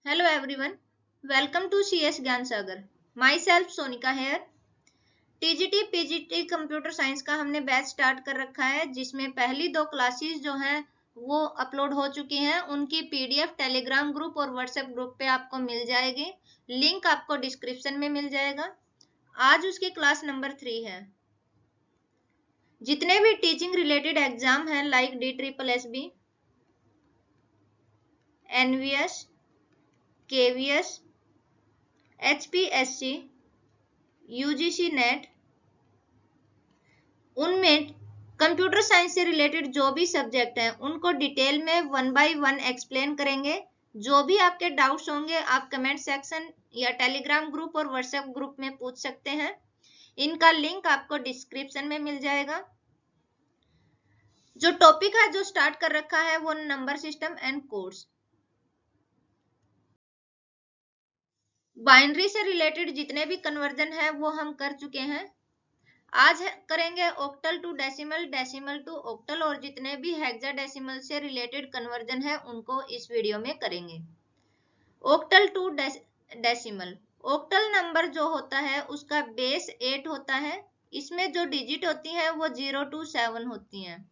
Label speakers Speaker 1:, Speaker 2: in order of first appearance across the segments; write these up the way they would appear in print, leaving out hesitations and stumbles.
Speaker 1: Hello everyone, welcome to CS ज्ञान सागर। Myself Sonika here। TGT PGT computer science का हमने batch start कर रखा है, जिसमें पहली 2 क्लासेस जो हैं वो अपलोड हो चुकी हैं। उनकी पीडीएफ टेलीग्राम ग्रुप और व्हाट्सएप ग्रुप पे आपको मिल जाएगी। लिंक आपको डिस्क्रिप्शन में मिल जाएगा। आज उसकी क्लास नंबर 3 है। जितने भी टीचिंग रिलेटेड एग्जाम हैं like DSSB, NVS, KVS, HPSC, UGC net, उनमें कंप्यूटर साइंस से रिलेटेड जो भी सब्जेक्ट हैं उनको डिटेल में 1 बाय 1 एक्सप्लेन करेंगे। जो भी आपके डाउट्स होंगे आप कमेंट सेक्शन या टेलीग्राम ग्रुप और व्हाट्सएप ग्रुप में पूछ सकते हैं। इनका लिंक आपको डिस्क्रिप्शन में मिल जाएगा। जो टॉपिक है जो स्टार्ट कर रखा है वो number system and codes. Binary से रिलेटेड जितने भी कन्वर्जन है वो हम कर चुके हैं। आज करेंगे octal to decimal, decimal to octal और जितने भी हेक्साडेसिमल से रिलेटेड कन्वर्जन है उनको इस वीडियो में करेंगे। Octal to decimal, octal number जो होता है उसका बेस 8 होता है। इसमें जो डिजिट होती हैं वो 0 to 7 होती हैं।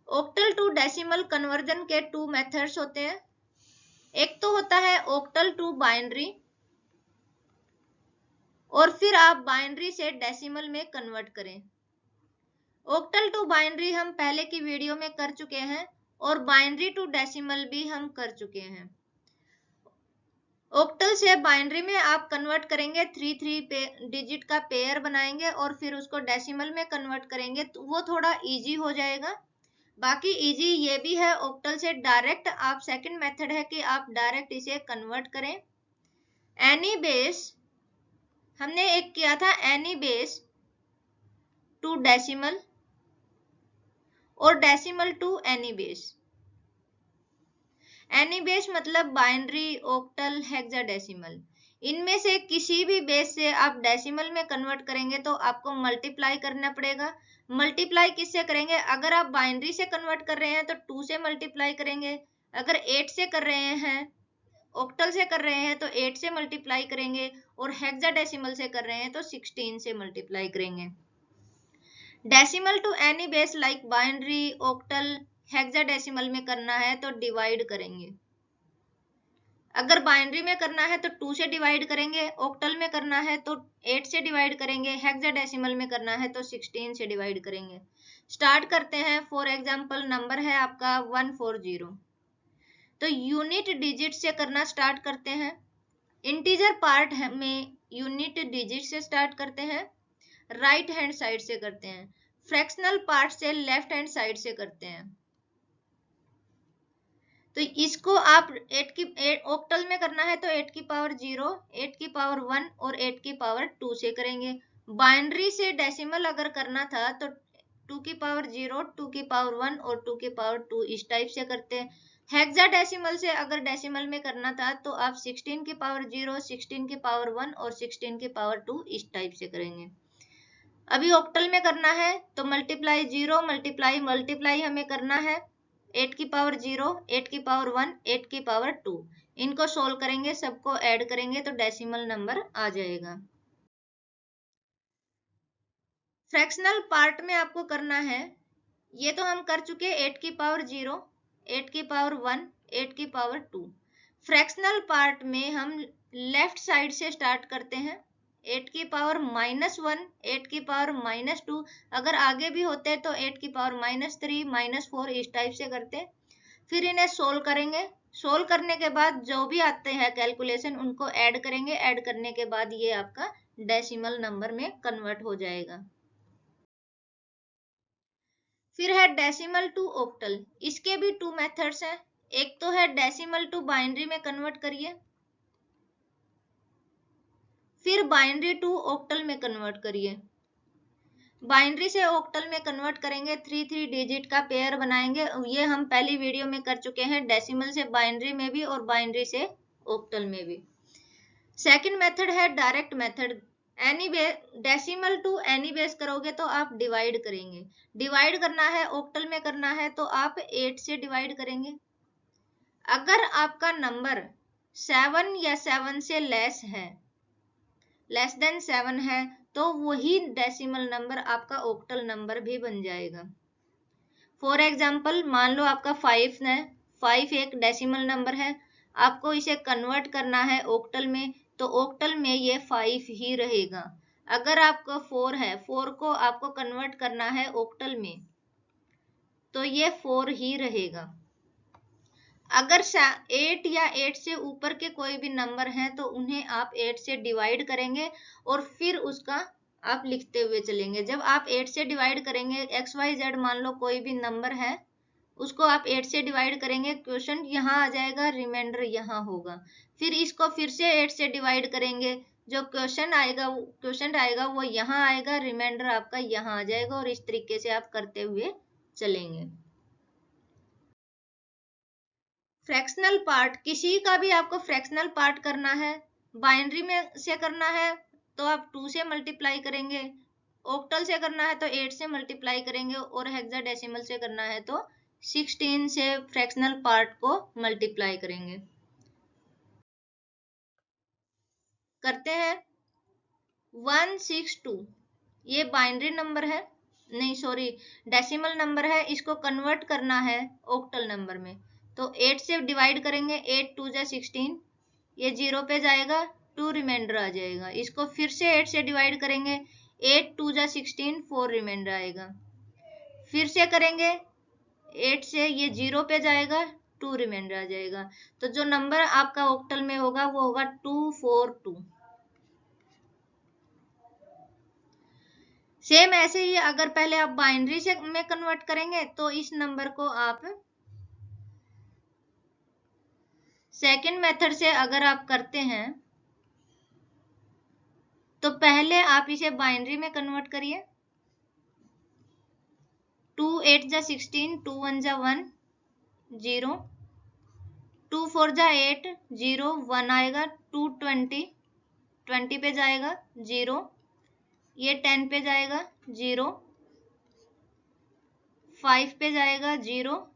Speaker 1: ऑक्टल टू डेसिमल कन्वर्जन के 2 मेथड्स होते हैं। एक तो होता है ऑक्टल टू बाइनरी और फिर आप बाइनरी से डेसिमल में कन्वर्ट करें। ऑक्टल टू बाइनरी हम पहले की वीडियो में कर चुके हैं और बाइनरी टू डेसिमल भी हम कर चुके हैं। ऑक्टल से बाइनरी में आप कन्वर्ट करेंगे 3 डिजिट का पेयर बनाएंगे और फिर उसको डेसिमल में कन्वर्ट करेंगे तो वो थोड़ा इजी हो जाएगा। बाकी इजी ये भी है ऑक्टल से डायरेक्ट आप सेकंड मेथड है कि आप डायरेक्ट इसे कन्वर्ट करें। एनी बेस हमने एक किया था, एनी बेस टू डेसिमल और decimal to any base. Any base मतलब बाइनरी, ऑक्टल, हेक्साडेसिमल, इनमें से किसी भी बेस से आप डेसिमल में कन्वर्ट करेंगे तो आपको मल्टीप्लाई करना पड़ेगा। मल्टीप्लाई किससे करेंगे? अगर आप बाइनरी से कन्वर्ट कर रहे हैं तो 2 से मल्टीप्लाई करेंगे। अगर 8 से कर रहे हैं, ऑक्टल से कर रहे हैं तो 8 से मल्टीप्लाई करेंगे और हेक्साडेसिमल से कर रहे हैं तो 16 से मल्टीप्लाई करेंगे। Decimal to any base like binary, octal, hexadecimal में करना है तो डिवाइड करेंगे। अगर बाइनरी में करना है तो 2 से डिवाइड करेंगे, ऑक्टल में करना है तो 8 से डिवाइड करेंगे, हेक्साडेसिमल में करना है तो 16 से डिवाइड करेंगे। स्टार्ट करते हैं। फॉर एग्जांपल नंबर है आपका 140, तो यूनिट डिजिट से करना स्टार्ट करते हैं। इंटीजर पार्ट में यूनिट डिजिट से स्टार्ट करते हैं, राइट हैंड साइड से करते हैं। फ्रैक्शनल पार्ट से लेफ्ट हैंड साइड से करते हैं। तो इसको आप 8 की ऑक्टल में करना है तो 8 की पावर 0, 8 की पावर 1 और 8 की पावर 2 से करेंगे। बाइनरी से डेसिमल अगर करना था तो 2 की पावर 0, 2 की पावर 1 और 2 की पावर 2 इस टाइप से करते हैं। हेक्साडेसिमल से अगर डेसिमल में करना था तो आप 16 की पावर 0, 16 की पावर 1 और 16 की पावर 2 इस टाइप से करेंगे। अभी ऑक्टल में करना है तो मल्टीप्लाई 0 मल्टीप्लाई मल्टीप्लाई हमें करना है 8 की पावर 0, 8 की पावर 1, 8 की पावर 2। इनको सोल्व करेंगे, सबको ऐड करेंगे तो डेसिमल नंबर आ जाएगा। फ्रैक्शनल पार्ट में आपको करना है, ये तो हम कर चुके 8 की पावर 0, 8 की पावर 1, 8 की पावर 2। फ्रैक्शनल पार्ट में हम लेफ्ट साइड से स्टार्ट करते हैं। 8 की पावर -1, 8 की पावर -2, अगर आगे भी होते तो 8 की पावर -3, -4 इस टाइप से करते। फिर इन्हें सोल्व करेंगे। सोल्व करने के बाद जो भी आते हैं कैलकुलेशन उनको ऐड करेंगे। ऐड करने के बाद ये आपका डेसिमल नंबर में कन्वर्ट हो जाएगा। फिर है डेसिमल टू ऑक्टल, इसके भी 2 मेथड्स हैं। एक तो है डेसिमल टू बाइनरी में कन्वर्ट करिए, फिर बाइनरी टू ऑक्टल में कन्वर्ट करिए। बाइनरी से ऑक्टल में कन्वर्ट करेंगे, 3 डिजिट का पेयर बनाएंगे। ये हम पहली वीडियो में कर चुके हैं, डेसिमल से बाइनरी में भी और बाइनरी से ऑक्टल में भी। सेकंड मेथड है direct method. Any decimal to any base करोगे तो आप डिवाइड करेंगे। डिवाइड करना है ऑक्टल में करना है तो आप 8 से डिवाइड करेंगे। अगर आपका नंबर 7 या 7 से लेस है, लेस देन 7 है, तो वही डेसिमल नंबर आपका ऑक्टल नंबर भी बन जाएगा। फॉर एग्जाम्पल मान लो आपका 5 है, 5 एक डेसिमल नंबर है, आपको इसे कन्वर्ट करना है ऑक्टल में, तो ऑक्टल में ये 5 ही रहेगा। अगर आपका 4 है, 4 को आपको कन्वर्ट करना है ऑक्टल में, तो ये 4 ही रहेगा। अगर 8 या 8 से ऊपर के कोई भी नंबर हैं तो उन्हें आप 8 से डिवाइड करेंगे और फिर उसका आप लिखते हुए चलेंगे। जब आप 8 से डिवाइड करेंगे, XYZ मान लो कोई भी नंबर है, उसको आप 8 से डिवाइड करेंगे, क्वेश्चन यहाँ आ जाएगा, रिमाइंडर यहाँ होगा। फिर इसको फिर से 8 से डिवाइड करेंगे, जो क्वेश्चन आएगा वो यहाँ आएगा, रिमाइंडर आपका यहाँ आ जाएगा, और इस तरीके से आप करते हुए चलेंगे। फ्रैक्शनल पार्ट, किसी का भी आपको फ्रैक्शनल पार्ट करना है, बाइनरी में से करना है तो आप 2 से मल्टीप्लाई करेंगे, ऑक्टल से करना है तो 8 से मल्टीप्लाई करेंगे, और हेक्साडेसिमल से करना है तो 16 से फ्रैक्शनल पार्ट को मल्टीप्लाई करेंगे। करते हैं। 162 ये बाइनरी नंबर है, नहीं सॉरी डेसिमल नंबर है, इसको कन्वर्ट करना है ऑक्टल नंबर में, तो 8 से डिवाइड करेंगे, 8 2 जा 16, ये 0 पे जाएगा, 2 रिमाइंडर आ जाएगा। इसको फिर से 8 से डिवाइड करेंगे, 8 2 जा 16, 4 रिमाइंडर आएगा। फिर से करेंगे 8 से, ये 0 पे जाएगा, 2 रिमाइंडर आ जाएगा। तो जो नंबर आपका ऑक्टल में होगा वो होगा 242। सेम ऐसे ही अगर पहले आप बाइनरी से में कन्वर्ट करेंगे तो इस नंबर को आप सेकंड मेथड से अगर आप करते हैं तो पहले आप इसे बाइनरी में कन्वर्ट करिए। 2 8 जा 16, 2 1 जा 1 0, 2 4 जा 8 0 1 आएगा, 2 20 पे जाएगा 0, ये 10 पे जाएगा 0, 5 पे जाएगा 0,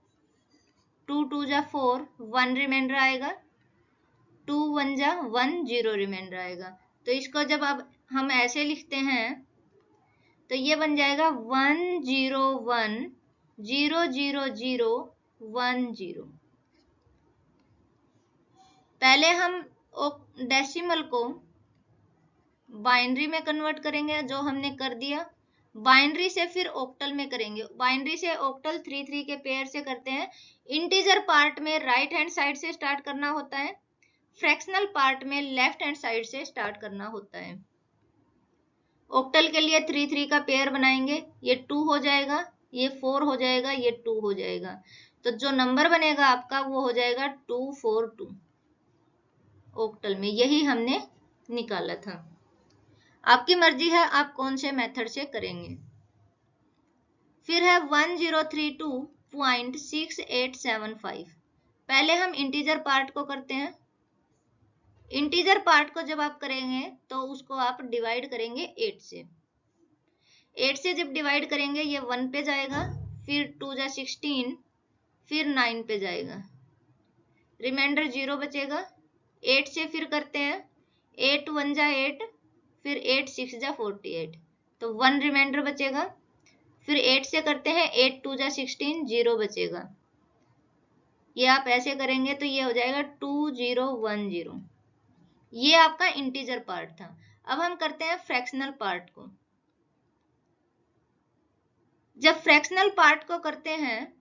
Speaker 1: 2 2 जा 4 1 रिमाइंडर आएगा, 2 1 जा 1 0 रिमाइंडर आएगा। तो इसको जब अब हम ऐसे लिखते हैं तो ये बन जाएगा 1 0 1 0 0 0 1 0। पहले हम डेसिमल को बाइनरी में कन्वर्ट करेंगे, जो हमने कर दिया। बाइनरी से फिर ऑक्टल में करेंगे, बाइनरी से ऑक्टल 3 3 के पेयर से करते हैं। इंटीजर पार्ट में राइट हैंड साइड से स्टार्ट करना होता है, फ्रैक्शनल पार्ट में लेफ्ट हैंड साइड से स्टार्ट करना होता है। ऑक्टल के लिए 3 3 का पेयर बनाएंगे, ये 2 हो जाएगा, ये 4 हो जाएगा, ये 2 हो जाएगा, तो जो नंबर बनेगा आपका वो हो जाएगा 242 ऑक्टल में। यही हमने निकाला था। आपकी मर्जी है आप कौन से मेथड से करेंगे। फिर है 1032.6875। पहले हम इंटीजर पार्ट को करते हैं। इंटीजर पार्ट को जब आप करेंगे तो उसको आप डिवाइड करेंगे 8 से। 8 से जब डिवाइड करेंगे ये 1 पे जाएगा, फिर 2 जा 16, फिर 9 पे जाएगा, रिमाइंडर 0 बचेगा। 8 से फिर करते हैं, 8 1 जा 8, फिर 8 6 जा 48, तो 1 रिमाइंडर बचेगा। फिर 8 से करते हैं, 8 2 जा 16, 0 बचेगा। ये आप ऐसे करेंगे तो ये हो जाएगा 2010। ये आपका इंटीजर पार्ट था। अब हम करते हैं फ्रैक्शनल पार्ट को। जब फ्रैक्शनल पार्ट को करते हैं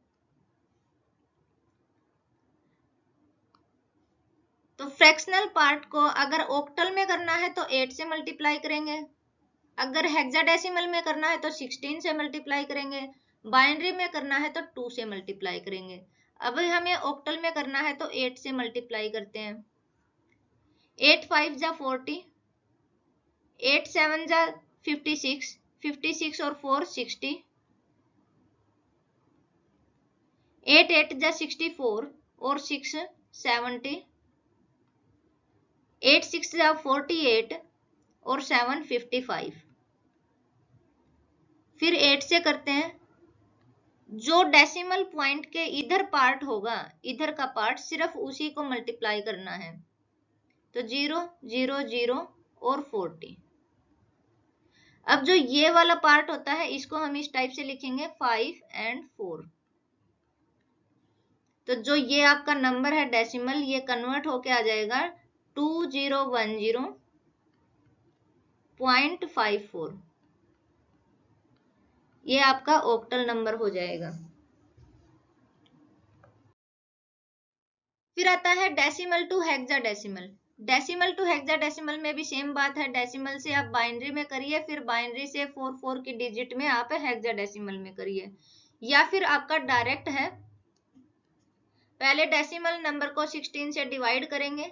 Speaker 1: तो फ्रैक्शनल पार्ट को अगर ऑक्टल में करना है तो 8 से मल्टीप्लाई करेंगे, अगर हेक्साडेसिमल में करना है तो 16 से मल्टीप्लाई करेंगे, बाइनरी में करना है तो 2 से मल्टीप्लाई करेंगे। अब हमें ऑक्टल में करना है तो 8 से मल्टीप्लाई करते हैं। 8 5 जा 40, 8 7 जा 56, 56 और 4 60, 8 8 जा 64 और 6 70, 8 6 जा 48 और 7 55। फिर 8 से करते हैं, जो डेसिमल पॉइंट के इधर पार्ट होगा, इधर का पार्ट सिर्फ उसी को मल्टीप्लाई करना है। तो 0 0 0 और 40। अब जो ये वाला पार्ट होता है इसको हम इस टाइप से लिखेंगे 5 and 4। तो जो ये आपका नंबर है डेसिमल, ये कन्वर्ट होके आ जाएगा 2010.54। ये आपका ऑक्टल नंबर हो जाएगा। फिर आता है decimal to hexadecimal. Decimal to hexadecimal में भी सेम बात है, डेसिमल से आप बाइनरी में करिए, फिर बाइनरी से 4 की डिजिट में आप हेक्साडेसिमल में करिए, या फिर आपका डायरेक्ट है, पहले डेसिमल नंबर को 16 से डिवाइड करेंगे,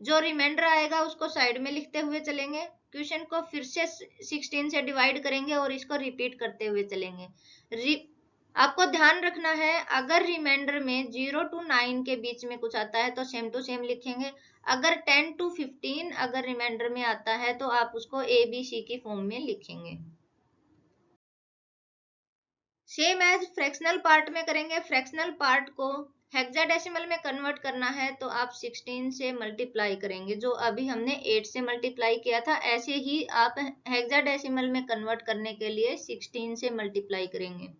Speaker 1: जो रिमाइंडर आएगा उसको साइड में लिखते हुए चलेंगे, क्वेश्चन को फिर से 16 से डिवाइड करेंगे और इसको रिपीट करते हुए चलेंगे। आपको ध्यान रखना है, अगर रिमाइंडर में 0 to 9 के बीच में कुछ आता है तो सेम टू सेम लिखेंगे, अगर 10 to 15 अगर रिमाइंडर में आता है तो आप उसको ABC की फॉर्म में लिखेंगे। सेम एज फ्रैक्शनल पार्ट में करेंगे। फ्रैक्शनल पार्ट को हेक्साडेसिमल में कन्वर्ट करना है तो आप 16 से मल्टीप्लाई करेंगे, जो अभी हमने 8 से मल्टीप्लाई किया था, ऐसे ही आप हेक्साडेसिमल में कन्वर्ट करने के लिए 16 से मल्टीप्लाई करेंगे।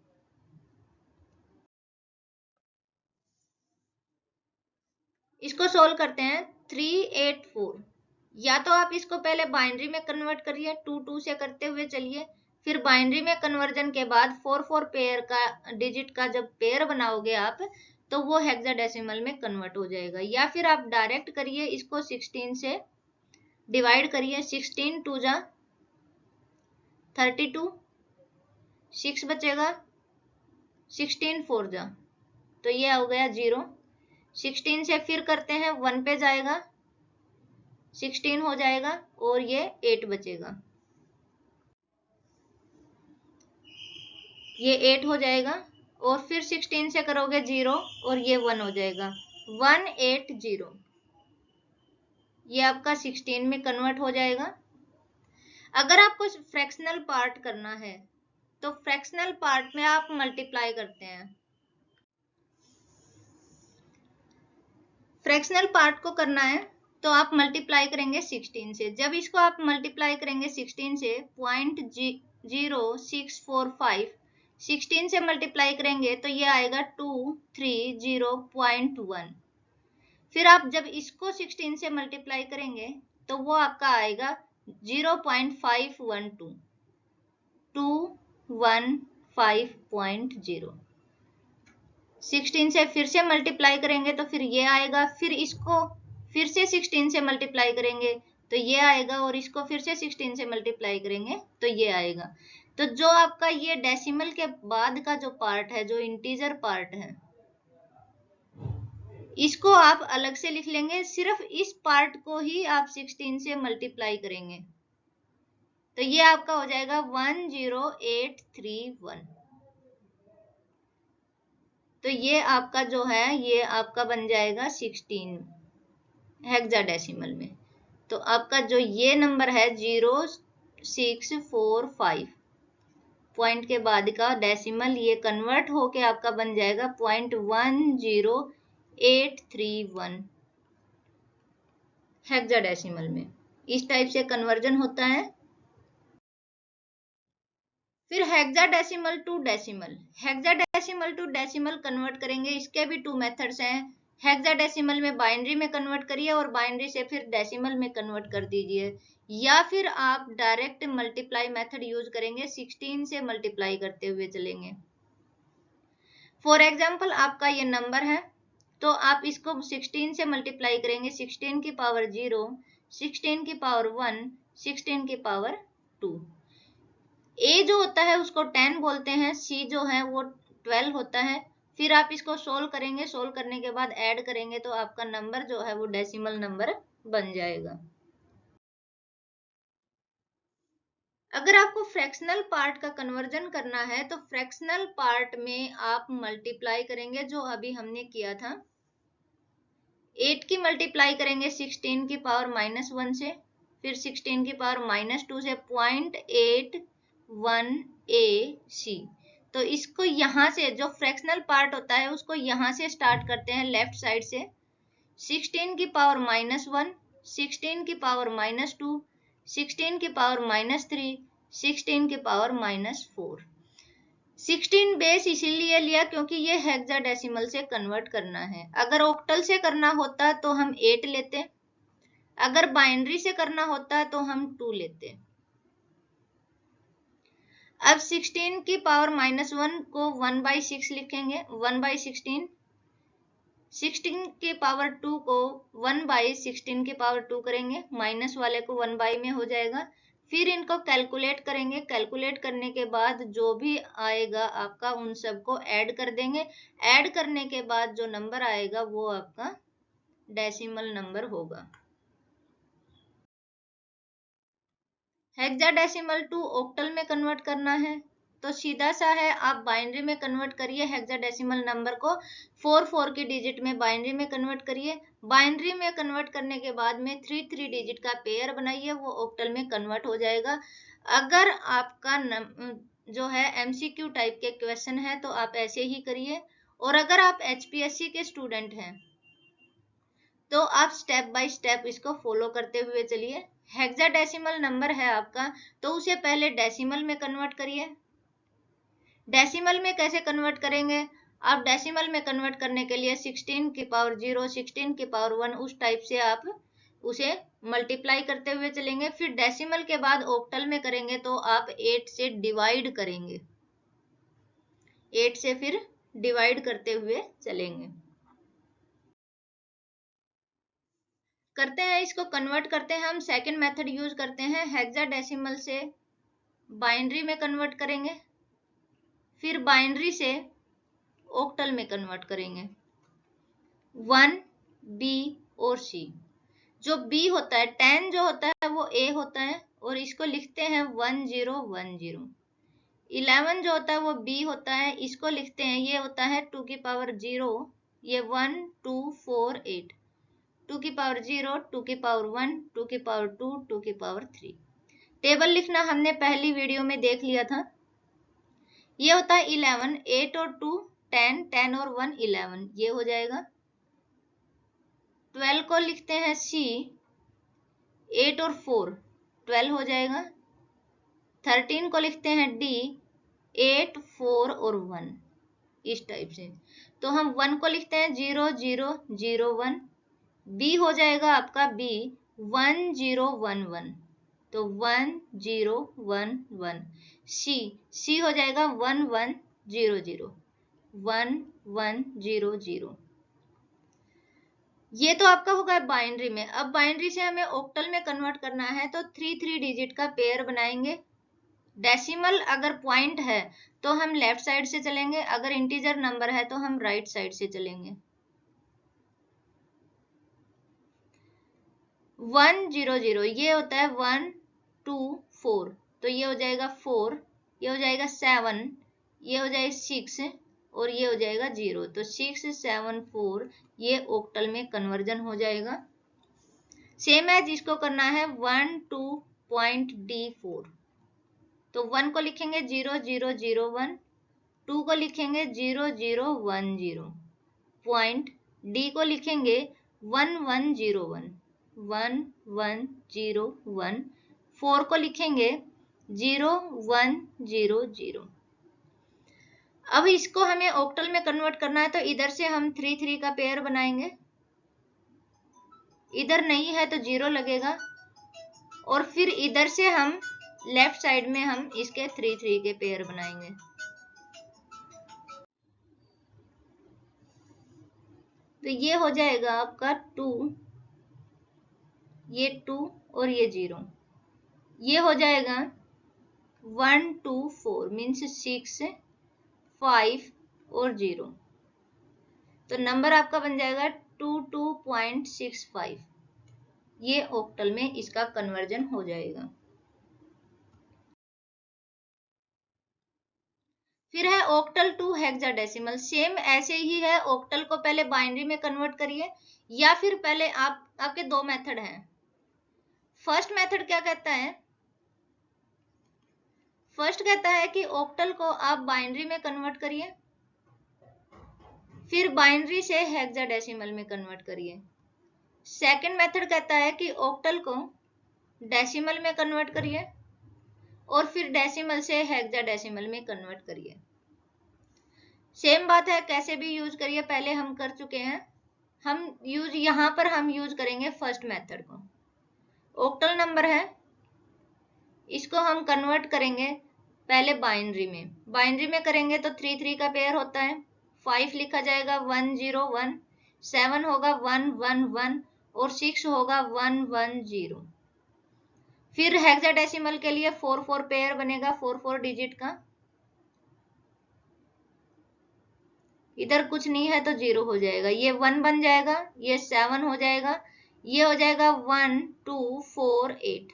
Speaker 1: इसको सोल्व करते हैं। 384, या तो आप इसको पहले बाइनरी में कन्वर्ट करिए, 2 2 से करते हुए चलिए, फिर बाइनरी में कन्वर्जन के बाद 4 पेयर का डिजिट का जब पेयर बनाओगे आप तो वो हेक्साडेसिमल में कन्वर्ट हो जाएगा, या फिर आप डायरेक्ट करिए, इसको 16 से डिवाइड करिए, 16 2 जा 32, 6 बचेगा, 16 4 जा, तो ये हो गया 0। 16 से फिर करते हैं, 1 पे जाएगा, 16 हो जाएगा और ये 8 बचेगा, ये 8 हो जाएगा, और फिर 16 से करोगे 0 और ये 1 हो जाएगा, 180। ये आपका 16 में कन्वर्ट हो जाएगा। अगर आपको फ्रैक्शनल पार्ट करना है तो फ्रैक्शनल पार्ट में आप मल्टीप्लाई करते हैं। फ्रैक्शनल पार्ट को करना है तो आप मल्टीप्लाई करेंगे 16 से। जब इसको आप मल्टीप्लाई करेंगे 16 से 0.0645, 16 से मल्टीप्लाई करेंगे तो ये आएगा 230.1। फिर आप जब इसको 16 से मल्टीप्लाई करेंगे तो वो आपका आएगा 0.512, 215.0। 16 से फिर से मल्टीप्लाई करेंगे तो फिर ये आएगा, फिर इसको फिर से 16 से मल्टीप्लाई करेंगे तो ये आएगा, और इसको फिर से 16 से मल्टीप्लाई करेंगे तो ये आएगा। तो जो आपका ये डेसिमल के बाद का जो पार्ट है, जो इंटीजर पार्ट है, इसको आप अलग से लिख लेंगे, सिर्फ इस पार्ट को ही आप 16 से मल्टीप्लाई करेंगे तो ये आपका हो जाएगा 10831। तो ये आपका जो है ये आपका बन जाएगा 16 हेक्साडेसिमल में। तो आपका जो ये नंबर है 0645 पॉइंट के बाद का डेसिमल, ये कन्वर्ट होके आपका बन जाएगा 0.10831 हेक्साडेसिमल में। इस टाइप से कन्वर्जन होता है। फिर hexadecimal to decimal. Hexadecimal to decimal convert करेंगे, इसके भी 2 मेथड्स हैं। हेक्साडेसिमल में बाइनरी में कन्वर्ट करिए और बाइनरी से फिर डेसिमल में कन्वर्ट कर दीजिए, या फिर आप डायरेक्ट मल्टीप्लाई मेथड यूज करेंगे, 16 से मल्टीप्लाई करते हुए चलेंगे। फॉर एग्जाम्पल आपका ये नंबर है तो आप इसको 16 से मल्टीप्लाई करेंगे, 16 की पावर 0, 16 की पावर 1, 16 की पावर 2। ए जो होता है उसको 10 बोलते हैं, सी जो है वो 12 होता है। फिर आप इसको सोल्व करेंगे, सोल्व करने के बाद ऐड करेंगे तो आपका नंबर जो है वो डेसिमल नंबर बन जाएगा। अगर आपको फ्रैक्शनल पार्ट का कन्वर्जन करना है तो फ्रैक्शनल पार्ट में आप मल्टीप्लाई करेंगे, जो अभी हमने किया था। 8 की मल्टीप्लाई करेंगे 16 की पावर -1 से, फिर 16 की पावर -2 से, 0.81AC। तो इसको यहाँ से जो फ्रैक्शनल पार्ट होता है उसको यहाँ से स्टार्ट करते हैं, लेफ्ट साइड से। 16 की पावर -1, 16 की पावर -2, 16 की पावर -3, 16 की पावर -4। 16 बेस इसीलिए लिया क्योंकि ये हेक्साडेसिमल से कन्वर्ट करना है। अगर ऑक्टल से करना होता तो हम 8 लेते, अगर बाइनरी से करना होता तो हम 2 लेते। अब 16 की पावर -1 को 1/6 लिखेंगे, 1/16। 16 की पावर 2 को 1/16 की पावर 2 करेंगे, माइनस वाले को 1 में हो जाएगा। फिर इनको कैलकुलेट करेंगे, कैलकुलेट करने के बाद जो भी आएगा आपका उन सबको ऐड कर देंगे। ऐड करने के बाद जो नंबर आएगा वो आपका डेसिमल नंबर होगा। हेक्साडेसिमल टू ऑक्टल में कन्वर्ट करना है तो सीधा सा है, आप बाइनरी में कन्वर्ट करिए। हेक्साडेसिमल नंबर को 4 की डिजिट में बाइनरी में कन्वर्ट करिए। बाइनरी में कन्वर्ट करने के बाद में 3 डिजिट का पेयर बनाइए, वो ऑक्टल में कन्वर्ट हो जाएगा। अगर आपका जो है एमसीक्यू टाइप के क्वेश्चन है तो आप ऐसे ही करिए, और अगर आप एचपीएससी के स्टूडेंट हैं तो आप स्टेप बाय स्टेप इसको फॉलो करते हुए चलिए। हेक्साडेसिमल नंबर है आपका तो उसे पहले डेसिमल में कन्वर्ट करिए। डेसिमल में कैसे कन्वर्ट करेंगे? आप डेसिमल में कन्वर्ट करने के लिए 16 की पावर 0, 16 की पावर 1 उस टाइप से आप उसे मल्टीप्लाई करते हुए चलेंगे। फिर डेसिमल के बाद ऑक्टल में करेंगे तो आप 8 से डिवाइड करेंगे, 8 से फिर डिवाइड करते हुए चलेंगे। करते हैं इसको कन्वर्ट करते हैं। हम सेकंड मेथड यूज करते हैं, हेक्साडेसिमल से बाइनरी में कन्वर्ट करेंगे, फिर बाइनरी से ऑक्टल में कन्वर्ट करेंगे। 1, बी और सी। जो बी होता है 10 जो होता है वो ए होता है और इसको लिखते हैं 1010। 11 जो होता है वो बी होता है, इसको लिखते हैं, ये होता है 2 की पावर 0, ये 1 2 4 8। 2 की पावर 0, 2 की पावर 1, 2 की पावर 2, 2 की पावर 3। टेबल लिखना हमने पहली वीडियो में देख लिया था। ये होता है 11, 8 और 2 10, 10 और 1 11, ये हो जाएगा। 12 को लिखते हैं सी, 8 और 4 12 हो जाएगा। 13 को लिखते हैं डी, 8 4 और 1, इस टाइप से। तो हम 1 को लिखते हैं 0 0 0 1। बी हो जाएगा आपका बी 1 0 1 1, तो 1 0 1 1। सी हो जाएगा 1 1 0 0, 1 1 0 0। ये तो आपका होगा बाइनरी में। अब बाइनरी से हमें ऑक्टल में कन्वर्ट करना है तो 3 डिजिट का पेयर बनाएंगे। डेसिमल अगर पॉइंट है तो हम लेफ्ट साइड से चलेंगे, अगर इंटीजर नंबर है तो हम राइट साइड से चलेंगे। 1 0 0 ये होता है 1 2 4, तो ये हो जाएगा 4, ये हो जाएगा 7, ये हो जाएगा 6 और ये हो जाएगा 0। तो 6 7 4 ये ऑक्टल में कन्वर्जन हो जाएगा। सेम एज इसको करना है 1 2 पॉइंट D4। तो 1 को लिखेंगे 0 0 0 1, 2 को लिखेंगे 0 0 1 0, पॉइंट डी को लिखेंगे 1 1 0 1, 1 1 0 1, 4 को लिखेंगे 0 1 0 0। अब इसको हमें ऑक्टल में कन्वर्ट करना है तो इधर से हम 3 का पेयर बनाएंगे, इधर नहीं है तो 0 लगेगा, और फिर इधर से हम लेफ्ट साइड में हम इसके 3 के पेयर बनाएंगे। तो ये हो जाएगा आपका 2, ये 2 और ये 0, ये हो जाएगा 1 2 4 मीन्स 6 5 और 0। तो नंबर आपका बन जाएगा 22.65। ये ऑक्टल में इसका कन्वर्जन हो जाएगा। फिर है ऑक्टल टू हेक्साडेसिमल। सेम ऐसे ही है, ऑक्टल को पहले बाइनरी में कन्वर्ट करिए, या फिर पहले आपके दो मेथड हैं। फर्स्ट मेथड क्या कहता है? फर्स्ट कहता है कि ऑक्टल को आप बाइनरी में कन्वर्ट करिए, फिर बाइनरी से हेक्साडेसिमल में कन्वर्ट करिए। सेकंड मेथड कहता है कि ऑक्टल को डेसिमल में कन्वर्ट करिए और फिर डेसिमल से हेक्साडेसिमल में कन्वर्ट करिए। सेम बात है, कैसे भी यूज करिए, पहले हम कर चुके हैं। यहाँ पर हम यूज करेंगे फर्स्ट मेथड को। ऑक्टल नंबर है, इसको हम कन्वर्ट करेंगे पहले बाइनरी में। बाइनरी में करेंगे तो 3 3 का पेयर होता है, 5 लिखा जाएगा 1 0 1, 7 होगा 1 1 1 और 6 होगा 1 1 0। फिर हेक्साडेसिमल के लिए 4 4 पेयर बनेगा, 4 4 डिजिट का। इधर कुछ नहीं है तो 0 हो जाएगा, ये 1 बन जाएगा, ये 7 हो जाएगा, ये हो जाएगा 1 2 4 8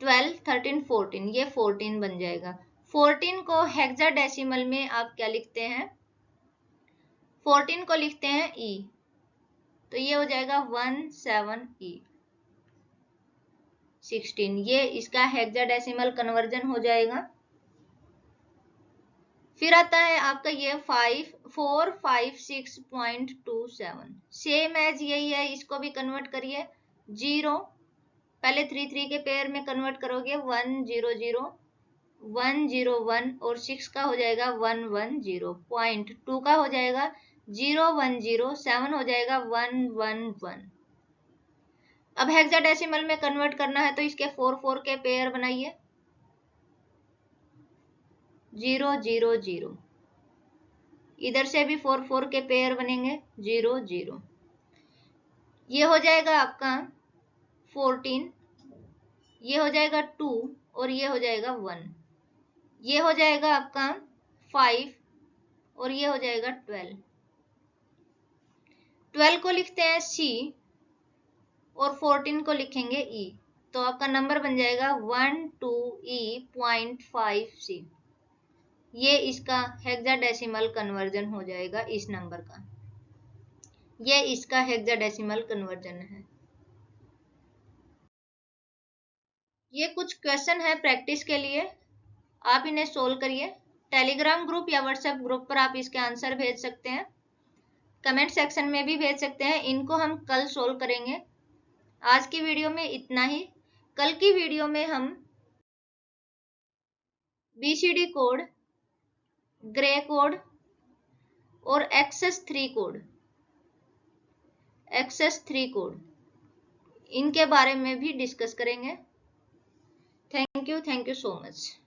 Speaker 1: 12 13 14, ये 14 बन जाएगा। 14 को हेक्साडेसिमल में आप क्या लिखते हैं, 14 को लिखते हैं ई, तो ये हो जाएगा 17E 16, ये इसका हेक्साडेसिमल कन्वर्जन हो जाएगा। फिर आता है आपका ये 456.27, सेम एज यही है, इसको भी कन्वर्ट करिए। 0 पहले 3 3 के पेयर में कन्वर्ट करोगे, 1 0 0 1 0 1 और 6 का हो जाएगा 1 1 0, पॉइंट 2 का हो जाएगा 0 1 0, 7 हो जाएगा 1 1 1। अब हेक्साडेसिमल में कन्वर्ट करना है तो इसके 4 4 के पेयर बनाइए, 0 0 0, इधर से भी 4 4 के पेयर बनेंगे, 0 0, ये हो जाएगा आपका 14, ये हो जाएगा 2 और ये हो जाएगा 1, ये हो जाएगा आपका 5 और ये हो जाएगा 12। 12 को लिखते हैं C और 14 को लिखेंगे E, तो आपका नंबर बन जाएगा 12E.5C। ये इसका हेक्साडेसिमल कन्वर्जन हो जाएगा इस नंबर का, ये इसका हेक्साडेसिमल कन्वर्जन है। ये कुछ क्वेश्चन है प्रैक्टिस के लिए, आप इन्हें सोल्व करिए। टेलीग्राम ग्रुप या व्हाट्सएप ग्रुप पर आप इसके आंसर भेज सकते हैं, कमेंट सेक्शन में भी भेज सकते हैं। इनको हम कल सोल्व करेंगे। आज की वीडियो में इतना ही। कल की वीडियो में हम BCD कोड, ग्रे कोड और एक्सेस 3 कोड, इनके बारे में भी डिस्कस करेंगे। Thank you so much.